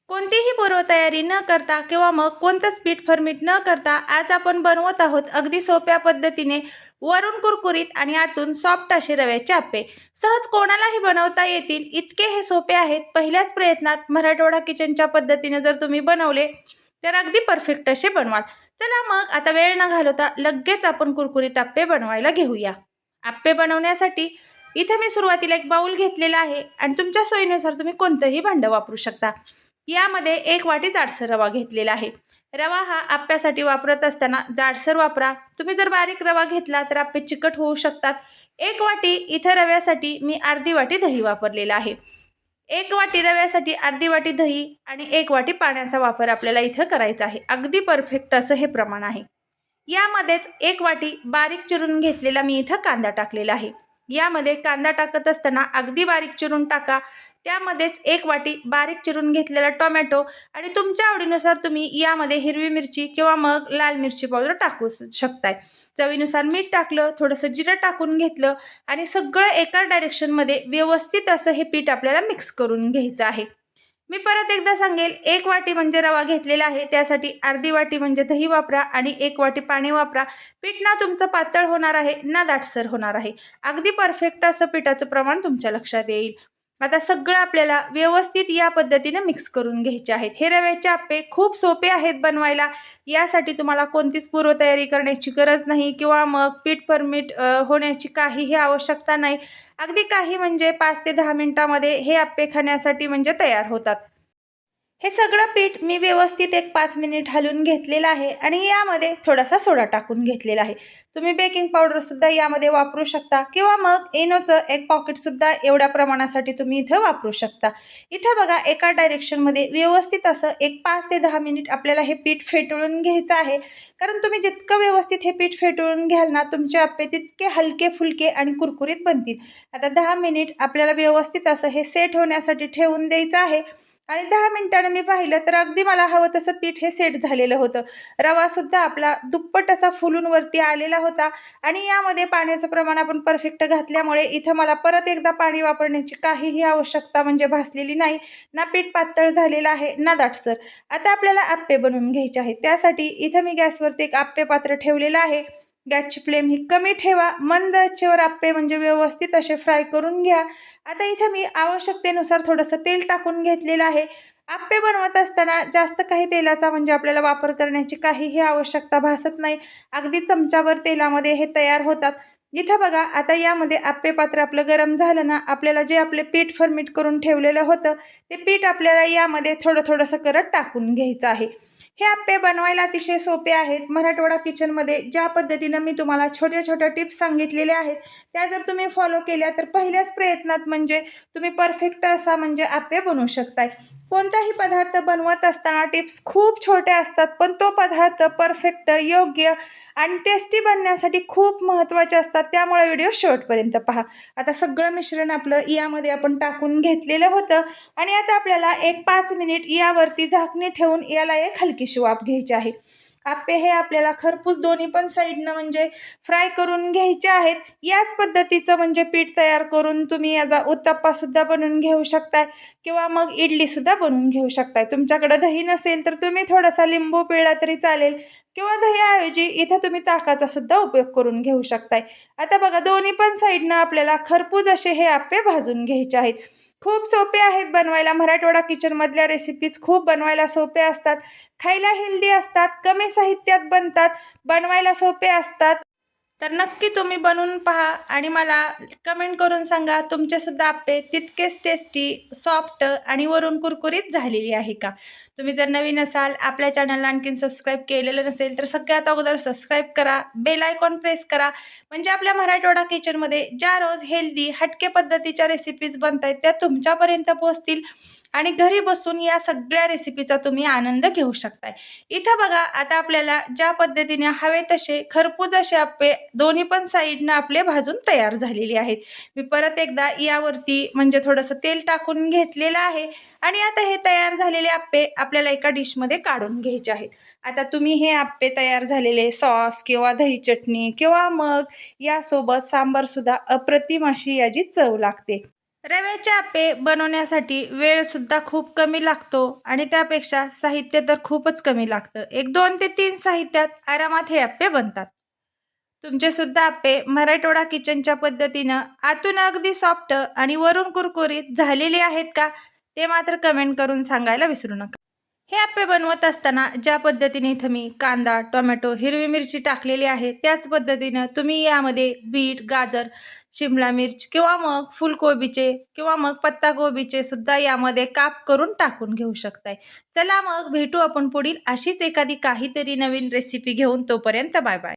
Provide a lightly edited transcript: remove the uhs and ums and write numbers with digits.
कोणतीही पूर्वतयारी न करता किंवा मग कोणतंच पीठ फर्मिट न करता आज आपण बनवत आहोत अगदी सोप्या पद्धतीने वरून कुरकुरीत आणि आतून सॉफ्ट असे रव्याचे आप्पे। सहज कोणालाही बनवता येतील इतके हे सोपे आहेत। पहिल्याच प्रयत्नात मराठवाडा किचनच्या पद्धतीने जर तुम्ही बनवले तर अगदी परफेक्ट असे बनवाल। चला मग आता वेळ न घालवता लगेच आपण कुरकुरीत आप्पे बनवायला घेऊया। आप्पे बनवण्यासाठी इथे मी सुरुवातीला एक बाउल घेतलेला आहे आणि तुमच्या सोयीनुसार तुम्ही कोणतंही भांडं वापरू शकता। यामध्ये 1 वाटी जाडसर रवा घेतलेला आहे। रवा हा आप्प्यासाठी वापरत असताना जाडसर वापरा। तुम्ही जर बारीक रवा घेतला तर आप्पे चिकट होऊ शकतात। 1 वाटी इथे रव्यासाठी मी अर्धी वाटी दही वापरलेला आहे। 1 वाटी रव्यासाठी अर्धी वाटी दही आणि 1 वाटी पाण्याचा वापर आपल्याला इथं करायचा आहे। अगदी परफेक्ट असं हे प्रमाण आहे। यामध्येच 1 वाटी बारीक चिरून घेतलेला मी इथं कांदा टाकलेला आहे। यामध्ये कांदा टाकत असताना अगदी बारीक चिरून टाका। त्यामध्येच 1 वाटी बारीक चिरून घेतलेला टोमॅटो आणि तुमच्या आवडीनुसार तुम्ही यामध्ये हिरवी मिरची किंवा मग लाल मिरची पावडर टाकू शकताय। चवीनुसार मीठ टाकलं, थोडंसं जिरं टाकून घेतलं आणि सगळं एका डायरेक्शनमध्ये व्यवस्थित असं हे पीठ आपल्याला मिक्स करून घ्यायचं आहे। मी परत एकदा सांगेल, 1 वाटी म्हणजे रवा घेतलेला आहे, त्यासाठी अर्धी वाटी म्हणजे दही वापरा आणि 1 वाटी पाणी वापरा। पीठ ना तुमचं पातळ होणार आहे ना दाटसर होणार आहे। अगदी परफेक्ट असं पिठाचं प्रमाण तुमच्या लक्षात येईल। आता सगळं आपल्याला व्यवस्थित या पद्धतीने मिक्स करून घ्यायचे आहेत। हे रव्याचे आप्पे खूप सोपे आहेत बनवायला। यासाठी तुम्हाला कोणतीच पूर्वतयारी करण्याची गरज नाही किंवा मग पीठ फर्मिट होण्याची काहीही आवश्यकता नाही। अगदी काही म्हणजे 5 ते 10 मिनिटांमध्ये हे आप्पे खाण्यासाठी म्हणजे तयार होतात। हे सगळं पीठ मी व्यवस्थित एक 5 मिनिट हलवून घेतलेलं आहे आणि यामध्ये थोडासा सोडा टाकून घेतलेला आहे। तुम्ही बेकिंग पावडर सुद्धा यामध्ये वापरू शकता किंवा मग इनोचं एक पॉकेट सुद्धा एवढ्या प्रमाणासाठी तुम्ही इथं वापरू शकता। इथं बघा एका डायरेक्शनमध्ये व्यवस्थित असं एक 5 ते 10 मिनिट आपल्याला हे पीठ फेटळून घ्यायचं आहे। कारण तुम्ही जितकं व्यवस्थित हे पीठ फेटळून घ्याल ना तुमचे आप्पे तितके हलके फुलके आणि कुरकुरीत बनतील। आता 10 मिनिट आपल्याला व्यवस्थित असं हे सेट होण्यासाठी ठेवून द्यायचं आहे आणि 10 मिनिटांनी मी पाहिलं तर अगदी मला हवं तसं पीठ हे सेट झालेलं होतं। रवा सुद्धा आपला दुप्पट असा फुलून वरती आलेला होता आणि यामध्ये पाण्याचं प्रमाण आपण परफेक्ट घातल्यामुळे इथं मला परत एकदा पाणी वापरण्याची काहीही आवश्यकता म्हणजे भासलेली नाही। ना पीठ पातळ झालेलं आहे ना दाटसर। आता आपल्याला आप्पे बनवून घ्यायचे आहेत। त्यासाठी इथं मी गॅसवरती एक आप्पे पात्र ठेवलेलं आहे। गॅसची फ्लेम ही कमी ठेवा। मंद आचेवर आप्पे म्हणजे व्यवस्थित असे फ्राय करून घ्या। आता इथं मी आवश्यकतेनुसार थोडंसं तेल टाकून घेतलेलं आहे। आप्पे बनवत असताना जास्त काही तेलाचा म्हणजे आपल्याला वापर करण्याची काहीही आवश्यकता भासत नाही। अगदी चमचाभर तेलामध्ये हे तयार होतात। इथं बघा आता यामध्ये आप्पे पात्र आपलं गरम झालं ना, आपल्याला जे आपले पीठ फर्मिट करून ठेवलेलं होतं ते पीठ आपल्याला यामध्ये थोडंसं करत टाकून घ्यायचं आहे। हे आप्पे बनवायला अतिशय सोपे आहेत। मराठवाडा किचनमध्ये ज्या पद्धतीनं मी तुम्हाला छोट्या टिप्स सांगितलेल्या आहेत त्या जर तुम्ही फॉलो केल्या तर पहिल्याच प्रयत्नात म्हणजे तुम्ही परफेक्ट असा म्हणजे आप्पे बनवू शकताय। कोणताही पदार्थ बनवत असताना टिप्स खूप छोट्या असतात, पण तो पदार्थ परफेक्ट, योग्य आणि टेस्टी बनण्यासाठी खूप महत्त्वाचे असतात। त्यामुळे व्हिडिओ शेवटपर्यंत पहा। आता सगळं मिश्रण आपलं यामध्ये आपण टाकून घेतलेलं होतं आणि आता आपल्याला एक 5 मिनिट यावरती झाकणी ठेवून याला एक हलकीशी वाफ घ्यायची आहे। आप्पे हे आपल्याला खरपूस दोन्ही पण साईडनं म्हणजे फ्राय करून घ्यायचे आहेत। याच पद्धतीचं म्हणजे पीठ तयार करून तुम्ही याचा उत्तप्पा सुद्धा बनवून घेऊ शकताय किंवा मग इडली सुद्धा बनवून घेऊ शकताय। तुमच्याकडे दही नसेल तर तुम्ही थोडासा लिंबू पिळला तरी चालेल किंवा दह्याऐवजी इथे तुम्ही ताकाचा सुद्धा उपयोग करून घेऊ शकताय। आता बघा दोन्ही पण साईडनं आपल्याला खरपूस असे हे आप्पे भाजून घ्यायचे आहेत। खूप सोपे आहेत बनवायला। मराठवाडा किचनमधल्या रेसिपीज खूप बनवायला सोपे असतात, खायला हेल्दी असतात, कमी साहित्यात बनतात, बनवायला सोपे असतात। तर नक्की तुम्ही बनवून पहा आणि मला कमेंट करून सांगा तुमचे सुद्धा आप्पे तितकेच टेस्टी, सॉफ्ट आणि वरून कुरकुरीत झालेली आहे का। तुम्ही जर नवीन असाल, आपल्या चॅनलला आणखीन सबस्क्राईब केलेलं नसेल तर सगळ्यात अगोदर सबस्क्राईब करा, बेल आयकॉन प्रेस करा, म्हणजे आपल्या मराठवाडा किचनमध्ये ज्या रोज हेल्दी हटके पद्धतीच्या रेसिपीज बनतायत त्या तुमच्यापर्यंत पोहोचतील आणि घरी बसून या सगळ्या रेसिपीचा तुम्ही आनंद घेऊ शकताय। इथं बघा आता आपल्याला ज्या पद्धतीने हवे तसे खरपूस असे आप्पे दोन्ही पण साईडनं आपले भाजून तयार झालेले आहेत। मी परत एकदा यावरती म्हणजे थोडंसं तेल टाकून घेतलेलं आहे आणि आता हे तयार झालेले आप्पे आपल्याला एका डिशमध्ये काढून घ्यायचे आहेत। आता तुम्ही हे आप्पे तयार झालेले सॉस किंवा दही चटणी किंवा मग यासोबत सांबार सुद्धा अप्रतिम अशी याची चव लागते। रव्याचे आप्पे बनवण्यासाठी वेळसुद्धा खूप कमी लागतो आणि त्यापेक्षा साहित्य तर खूपच कमी लागतं. 2 ते 3 साहित्यात आरामात हे आप्पे बनतात. तुमचे सुद्धा आप्पे मराठवाडा किचनच्या पद्धतीनं आतून अगदी सॉफ्ट आणि वरून कुरकुरीत झालेले आहेत का? ते मात्र कमेंट करून सांगायला विसरू नका. हे आप्पे बनवत असताना ज्या पद्धतीने इथं मी कांदा, टोमॅटो, हिरवी मिरची टाकलेली आहे, त्याच पद्धतीनं तुम्ही यामध्ये बीट, गाजर, शिमला मिर्च किंवा मग फुलकोबीचे किंवा मग पत्ताकोबीचे सुद्धा यामध्ये काप करून टाकून घेऊ शकताय. चला मग भेटू आपण पुढील अशीच एखादी काहीतरी नवीन रेसिपी घेऊन. तोपर्यंत बाय बाय.